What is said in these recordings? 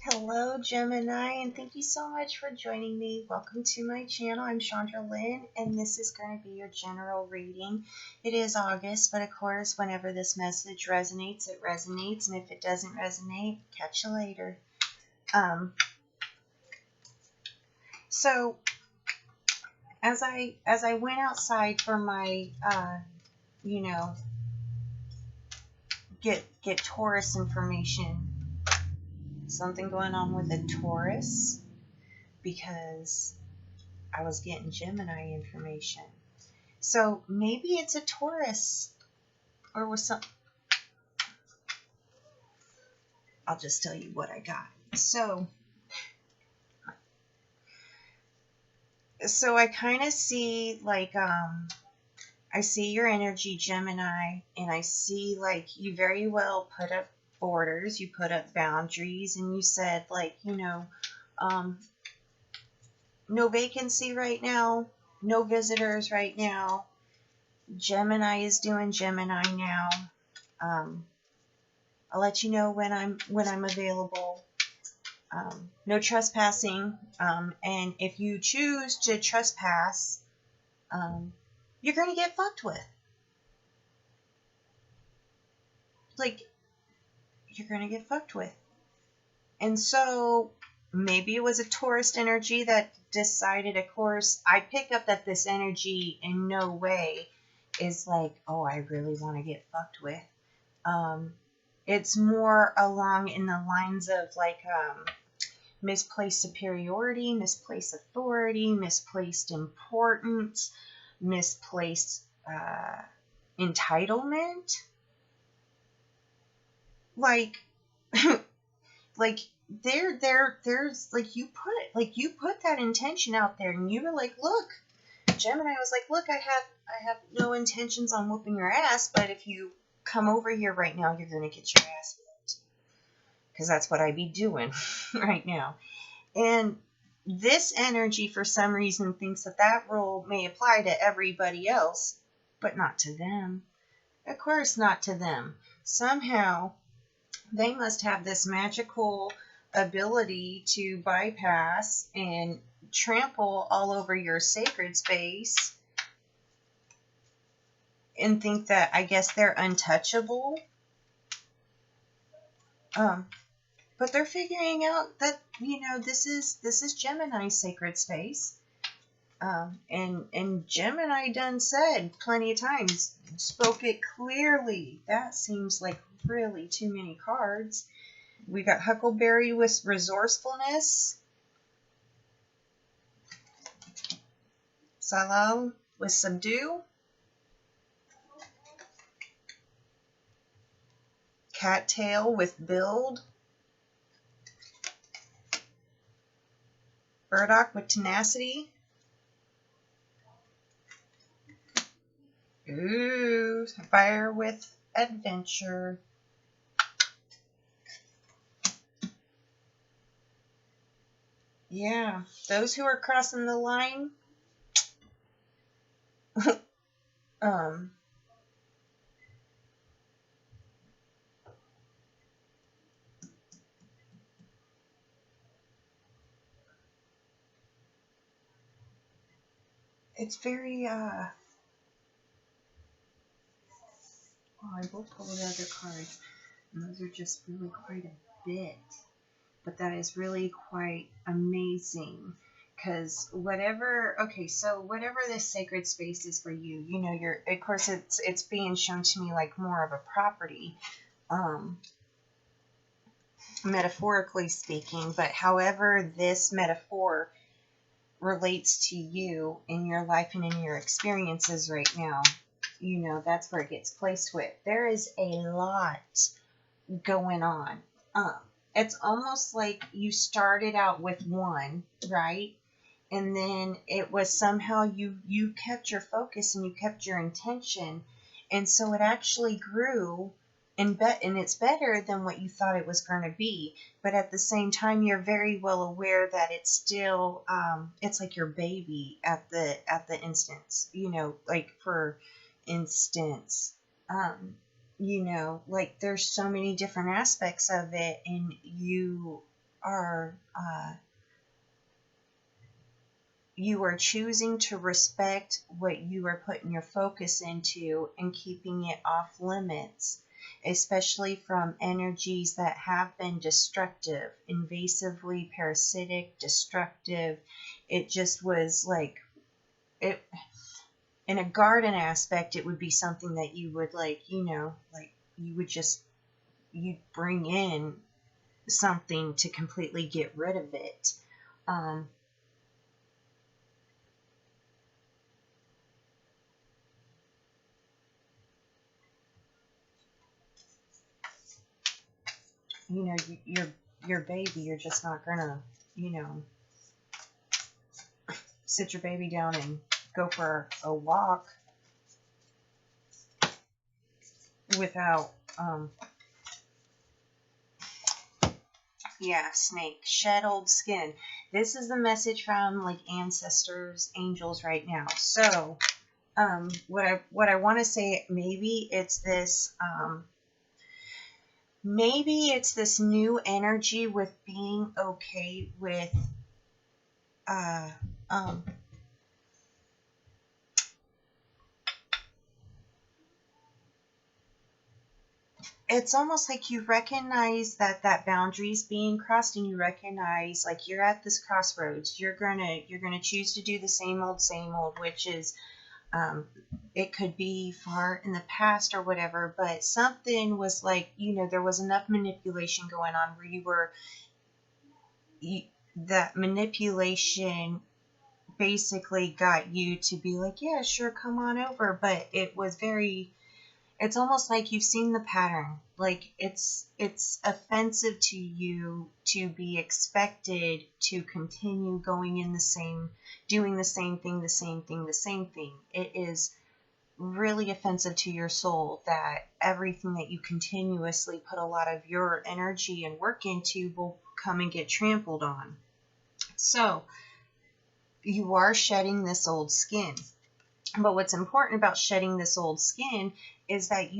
Hello, Gemini, and thank you so much for joining me. Welcome to my channel. I'm Shandra Lynn, and this is going to be your general reading. It is August, but of course, whenever this message resonates, it resonates, and if it doesn't resonate, catch you later. So, as I went outside for my, get Taurus information. Something going on with a Taurus because I was getting Gemini information. So maybe it's a Taurus or was some. I'll just tell you what I got. So I kind of see like I see your energy, Gemini, and I see like you very well put up borders, you put up boundaries, and you said like, no vacancy right now, no visitors right now. Gemini is doing Gemini now. I'll let you know when I'm available. No trespassing. And if you choose to trespass, you're going to get fucked with. Like, you're going to get fucked with. And so maybe it was a Taurus energy that decided, of course, I pick up that this energy in no way is like, oh, I really want to get fucked with. It's more along in the lines of like misplaced superiority, misplaced authority, misplaced importance, misplaced entitlement. Like, like there's like you put that intention out there, and you were like, look, Gemini was like, look, I have no intentions on whooping your ass, but if you come over here right now, you're gonna get your ass whooped, because that's what I be doing right now. And this energy, for some reason, thinks that rule may apply to everybody else, but not to them. Of course, not to them. Somehow, they must have this magical ability to bypass and trample all over your sacred space and think that, I guess, they're untouchable. But they're figuring out that, this is Gemini's sacred space. And Gemini done said plenty of times, spoke it clearly. That seems like really too many cards. We got Huckleberry with resourcefulness. Salal with subdue. Cattail with build. Burdock with tenacity. Ooh, fire with adventure. Yeah, those who are crossing the line, it's very, I will pull the other cards, and those are just really quite a bit, but that is really quite amazing, because whatever this sacred space is for you, you're, of course, it's being shown to me like more of a property, metaphorically speaking, but however this metaphor relates to you in your life and in your experiences right now, that's where it gets placed with. There is a lot going on. It's almost like you started out with one, right? And then it was somehow you kept your focus and you kept your intention, and so it actually grew, and it's better than what you thought it was going to be. But at the same time, you're very well aware that it's still it's like your baby at the instance, like for instance, like there's so many different aspects of it, and you you are choosing to respect what you are putting your focus into and keeping it off limits, especially from energies that have been destructive, invasively parasitic, destructive. It just was like, it, in a garden aspect, it would be something that you would like, like you would just, you'd bring in something to completely get rid of it. Your baby, you're just not gonna, sit your baby down and go for a walk without, yeah, snake, shed old skin. This is the message from like ancestors, angels right now. So, what I want to say, maybe it's this, new energy with being okay with, it's almost like you recognize that boundary is being crossed, and you recognize like you're at this crossroads. You're gonna choose to do the same old, which is, it could be far in the past or whatever, but something was like, there was enough manipulation going on where that manipulation basically got you to be like, yeah, sure, come on over. But it's almost like you've seen the pattern. Like it's offensive to you to be expected to continue going in doing the same thing. It is really offensive to your soul that everything that you continuously put a lot of your energy and work into will come and get trampled on. So you are shedding this old skin. But what's important about shedding this old skin is that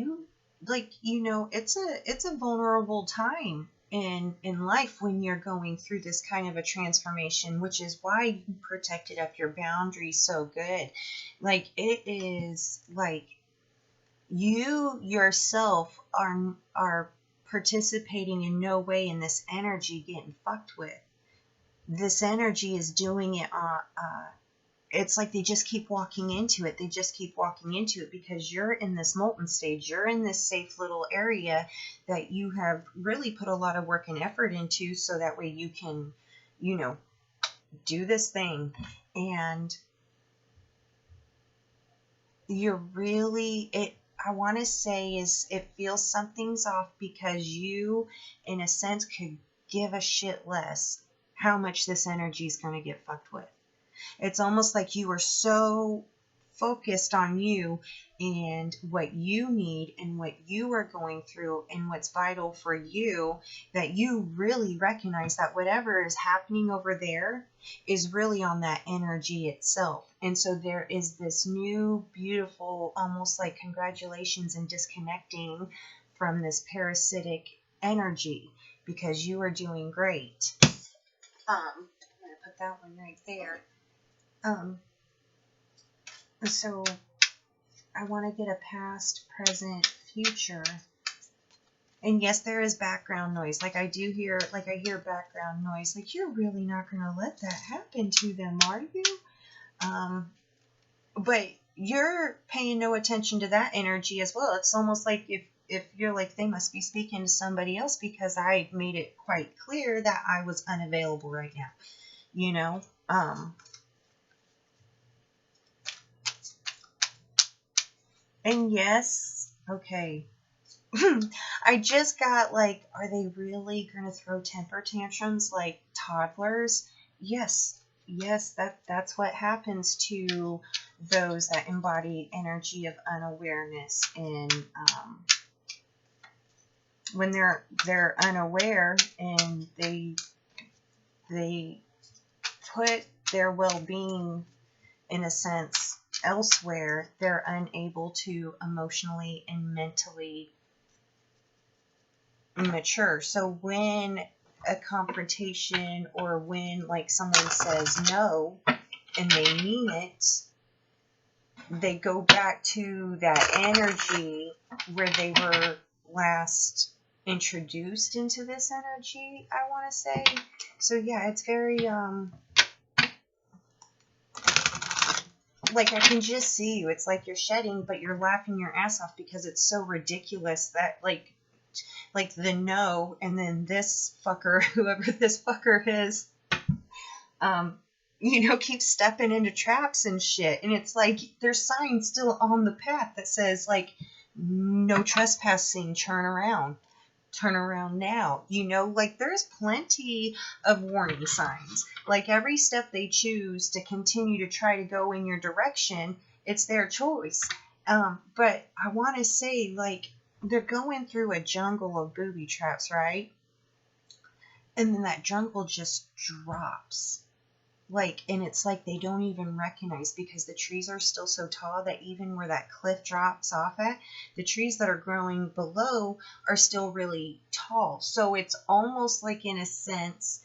it's a vulnerable time in life when you're going through this kind of a transformation, which is why you protected up your boundaries so good. Like, it is like you yourself are participating in no way in this energy getting fucked with. This energy is doing it on, it's like they just keep walking into it. They just keep walking into it because you're in this molten stage. You're in this safe little area that you have really put a lot of work and effort into, so that way you can, do this thing. And you're really, I want to say is, it feels something's off because you, in a sense, could give a shit less how much this energy is going to get fucked with. It's almost like you are so focused on you and what you need and what you are going through and what's vital for you, that you really recognize that whatever is happening over there is really on that energy itself. And so there is this new, beautiful, almost like congratulations and disconnecting from this parasitic energy, because you are doing great. I'm going to put that one right there. So I want to get a past, present, future. And yes, there is background noise. Like I hear background noise. Like, you're really not going to let that happen to them, are you? But you're paying no attention to that energy as well. It's almost like if you're like, they must be speaking to somebody else, because I made it quite clear that I was unavailable right now, And yes, okay. I just got like, are they really going to throw temper tantrums like toddlers? Yes, that's what happens to those that embody energy of unawareness. And when they're unaware and they put their well-being, in a sense, elsewhere, they're unable to emotionally and mentally mature. So when a confrontation, or when like someone says no and they mean it, they go back to that energy where they were last introduced into this energy, I want to say. So yeah, it's very like I can just see you. It's like you're shedding, but you're laughing your ass off because it's so ridiculous that like the no, and then this fucker, whoever this fucker is, keeps stepping into traps and shit. And it's like there's signs still on the path that says like no trespassing, turn around now. Like there's plenty of warning signs. Like every step they choose to continue to try to go in your direction, it's their choice. But I want to say, like, they're going through a jungle of booby traps, right? And then that jungle just drops. Like, and it's like they don't even recognize, because the trees are still so tall that even where that cliff drops off at, the trees that are growing below are still really tall. So it's almost like, in a sense,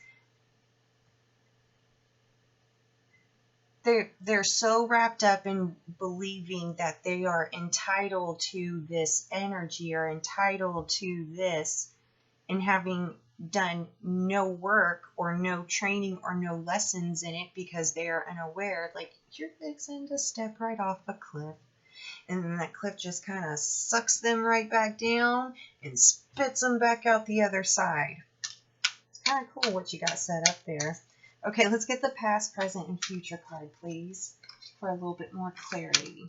they're so wrapped up in believing that they are entitled to this energy, or entitled to this, and having done no work or no training or no lessons in it, because they are unaware, like, you're fixing to step right off a cliff, and then that cliff just kind of sucks them right back down and spits them back out the other side. It's kind of cool what you got set up there. Okay, let's get the past, present, and future card, please, for a little bit more clarity.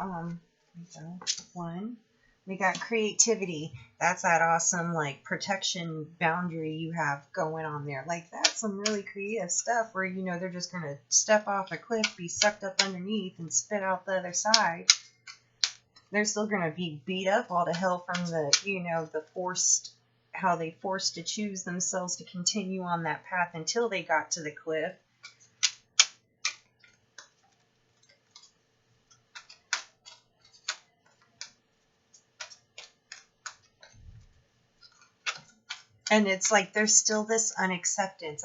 There we go. One. We got creativity. That's that awesome, like, protection boundary you have going on there. Like, that's some really creative stuff where, they're just going to step off a cliff, be sucked up underneath, and spit out the other side. They're still going to be beat up all to hell from how they forced to choose themselves to continue on that path until they got to the cliff. And it's like there's still this unacceptance.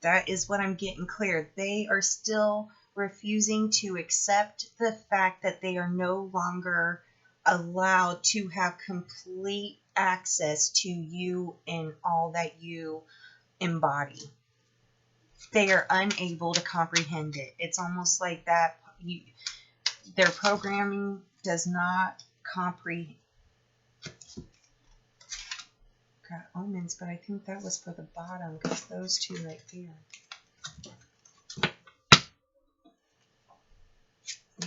That is what I'm getting clear. They are still refusing to accept the fact that they are no longer allowed to have complete access to you and all that you embody. They are unable to comprehend it. It's almost like that their programming does not comprehend. Got omens, but I think that was for the bottom, because those two right there.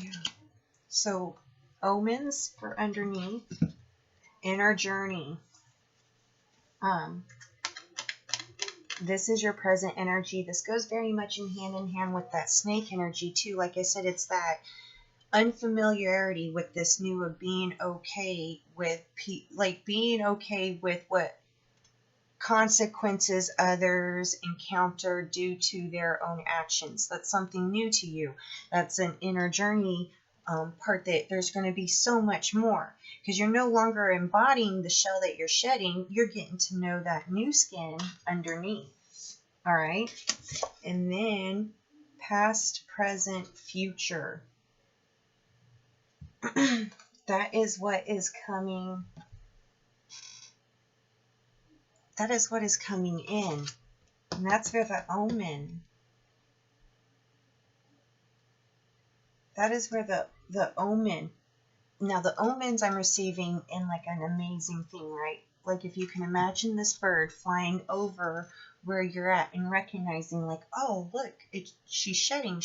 Yeah. So omens for underneath, inner journey. This is your present energy. This goes very much in hand with that snake energy too. Like I said, it's that unfamiliarity with this new, of being okay with being okay with what consequences others encounter due to their own actions. That's something new to you. That's an inner journey part, that there's going to be so much more, because you're no longer embodying the shell that you're shedding. You're getting to know that new skin underneath. All right. And then past, present, future. That is what is coming. That is what is coming in. And that's for the omen. That is where the omen. Now, the omens I'm receiving in like an amazing thing, right? Like, if you can imagine this bird flying over where you're at and recognizing, like, oh, look, she's shedding.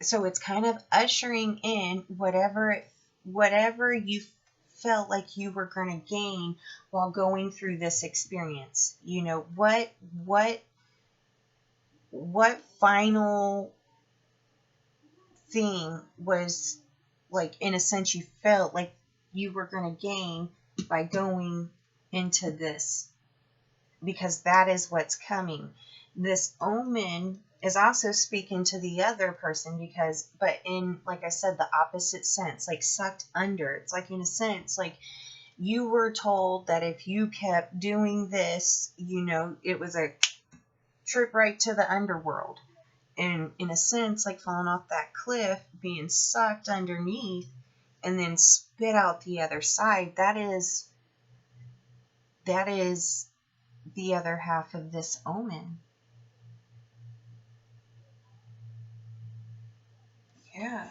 So it's kind of ushering in whatever you felt like you were going to gain while going through this experience. What final thing was, like, in a sense, you felt like you were going to gain by going into this, because that is what's coming. This omen is also speaking to the other person because, but in, like I said, the opposite sense, like sucked under. It's like, in a sense, like you were told that if you kept doing this, you know, it was a trip right to the underworld. And in a sense, like falling off that cliff, being sucked underneath, and then spit out the other side. That is the other half of this omen. Yeah.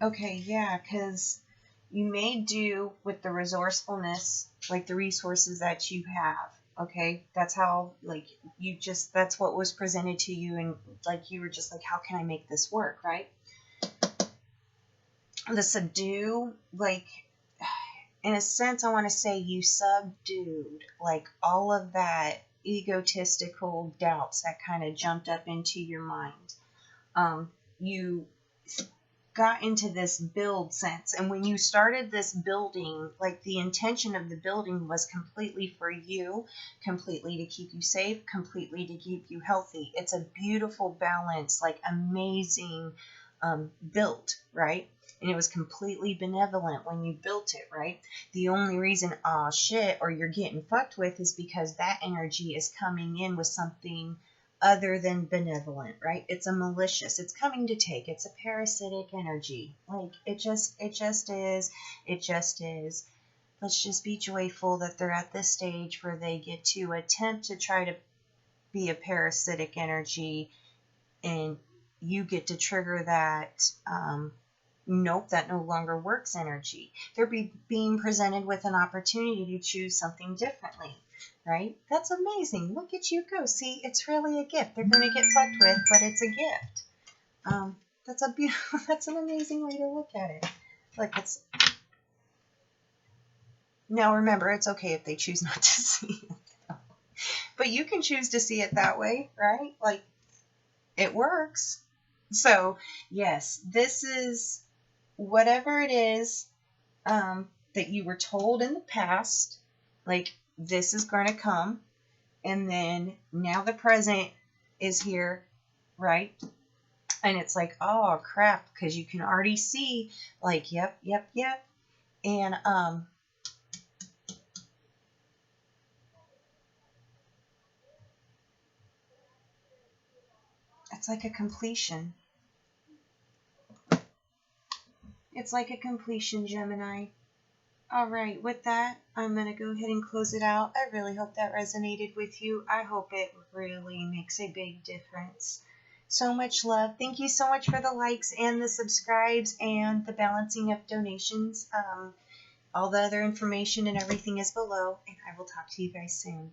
Okay, yeah, because you may do with the resourcefulness, like the resources that you have. Okay, that's how, like, you just, that's what was presented to you, and like you were just like, how can I make this work, right? The subdue, like, in a sense, I want to say you subdued, like, all of that egotistical doubts that kind of jumped up into your mind. You got into this build sense, and when you started this building, like, the intention of the building was completely for you, completely to keep you safe, completely to keep you healthy. It's a beautiful balance, like amazing, built, right? And it was completely benevolent when you built it, right? The only reason, oh shit, or you're getting fucked with, is because that energy is coming in with something other than benevolent, right? It's a malicious. It's coming to take. It's a parasitic energy. Like, it just is. It just is. Let's just be joyful that they're at this stage where they get to attempt to try to be a parasitic energy, and you get to trigger that, nope, that no longer works energy. They're being presented with an opportunity to choose something differently. Right? That's amazing. Look at you go. See, it's really a gift. They're going to get fucked with, but it's a gift. That's a beautiful, that's an amazing way to look at it. Like, it's, now remember, it's okay if they choose not to see it. But you can choose to see it that way, right? Like, it works. So, yes, this is whatever it is, that you were told in the past, like, this is going to come. And then now the present is here, right? And it's like, oh crap, because you can already see, like, yep. And it's like a completion. It's like a completion, Gemini. All right, with that, I'm going to go ahead and close it out. I really hope that resonated with you. I hope it really makes a big difference. So much love. Thank you so much for the likes and the subscribes and the balancing of donations. All the other information and everything is below, and I will talk to you guys soon.